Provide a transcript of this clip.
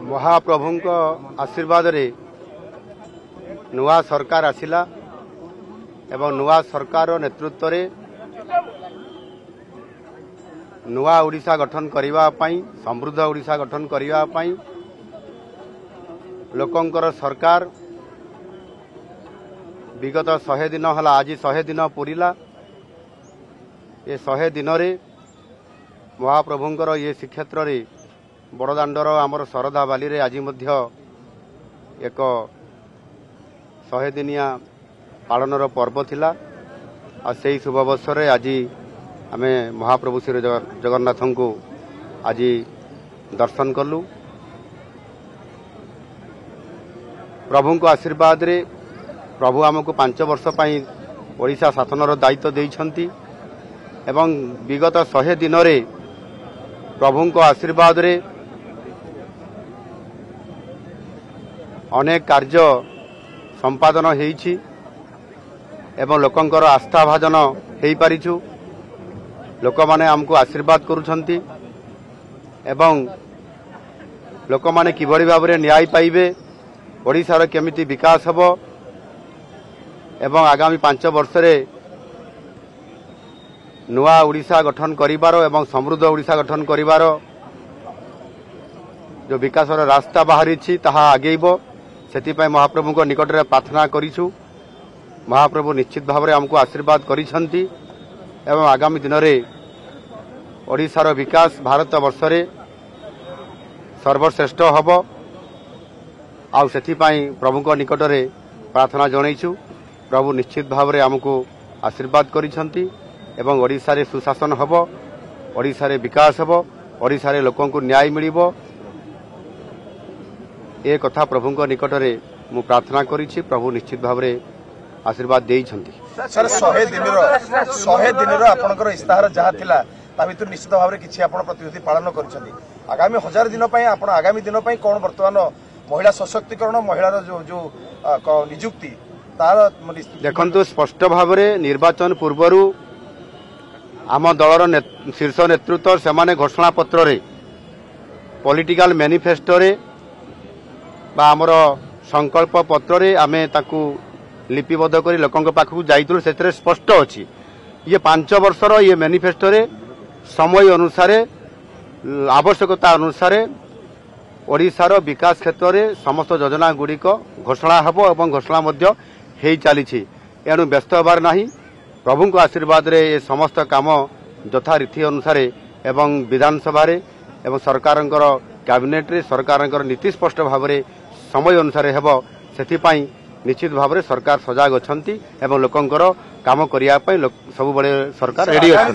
महाप्रभु आशीर्वाद रे नुआ सरकार आसिला एवं नुआ सरकार नेतृत्व रे नुआ ओडिशा गठन करिवा पई समृद्ध ओडिशा गठन करिवा पई लोकंकर सरकार विगत 100 दिन हला आज 100 दिन पूरिला ये 100 दिन रे महाप्रभुंकर ये श्रीक्षेत्र रे बड़दाण्डर आमर शरदा बाली रे आज मध्य एक 100 दिनिया पालनर पर्व थिला आ सेही शुभ अवसर रे आज आमे महाप्रभु श्री जगन्नाथ को आज दर्शन कलु। प्रभु को आशीर्वाद रे प्रभु आमको 5 वर्ष पई ओडिशा शासनर दायित्व देइछंती एवं विगत 100 दिन रे प्रभु को आशीर्वाद रे अनेक कार्य संपादन हेइछि एवं लोकंकर आस्था भाजन हेइ पारिछु। लोक माने हमको आशीर्वाद करूछंती एवं लोक माने किभଳି भाबरे न्याय पाइबे ओडिशार केमिति विकास हबो एवं आगामी 5 वर्ष रे नुआ ओडिशा गठन करिवार एवं समृद्ध ओडिशा गठन करिवार जो विकासर रास्ता बाहरी ताहा आगेइबो सेति पय महाप्रभु को निकट रे प्रार्थना करिछु। महाप्रभु निश्चित भाव रे हमको आशीर्वाद करिसंती एवं आगामी दिन रे ओडिशार विकास भारत वर्ष रे सर्वश्रेष्ठ हबो आ सेति पय प्रभु को निकट रे प्रार्थना जणैछु। प्रभु निश्चित भाव रे हमको आशीर्वाद करिसंती एवं ओडिशा रे सुशासन हबो ओडिशा रे विकास हबो ओडिशा रे लोकन को न्याय मिलिबो ए कथा प्रभु को निकट रे मु प्रार्थना करिछि। प्रभु निश्चित भाव रे आशीर्वाद देइछंती। सर 100 दिन रो आपनकर इस्ताहार जहा थिला ता भितर निश्चित भाव रे किछि आपन प्रतिनिधि पालन करिसंती आगामी 1000 दिन पई आपन आगामी दिन पई कोन वर्तमान महिला सशक्तिकरण महिला जो नियुक्ति तार देखंतु स्पष्ट भाव रे निर्वाचन पूर्वरु आम दलर शीर्ष नेतृत्व से माने घोषणा पत्र रे पॉलिटिकल मैनिफेस्टो रे बा आमर संकल्प पत्र रे आमे ताकू लिपिबद्ध करी लोकंक पाखु जाइतु सेतरे स्पष्ट अछि ये 5 वर्षर ये मैनिफेस्टो रे समय अनुसार आवश्यकता अनुसार ओडिशार विकास क्षेत्र रे समस्त योजना गुड़िक घोषणा हबो एवं घोषणा मध्य हेइ चलीछि एणु व्यस्त होबार नाही। प्रभु को आशीर्वाद रे ये समस्त काम यथा रीति अनुसार एवं विधानसभा रे एवं सरकारंकर कैबिनेट रे सरकारंकर नीति स्पष्ट भाव रे समय अनुसार हेबो सेति पई निश्चित भाव रे सरकार सजाग अछंती एवं लोकंकर काम करिया पई सब बळे सरकार रेडी अछि।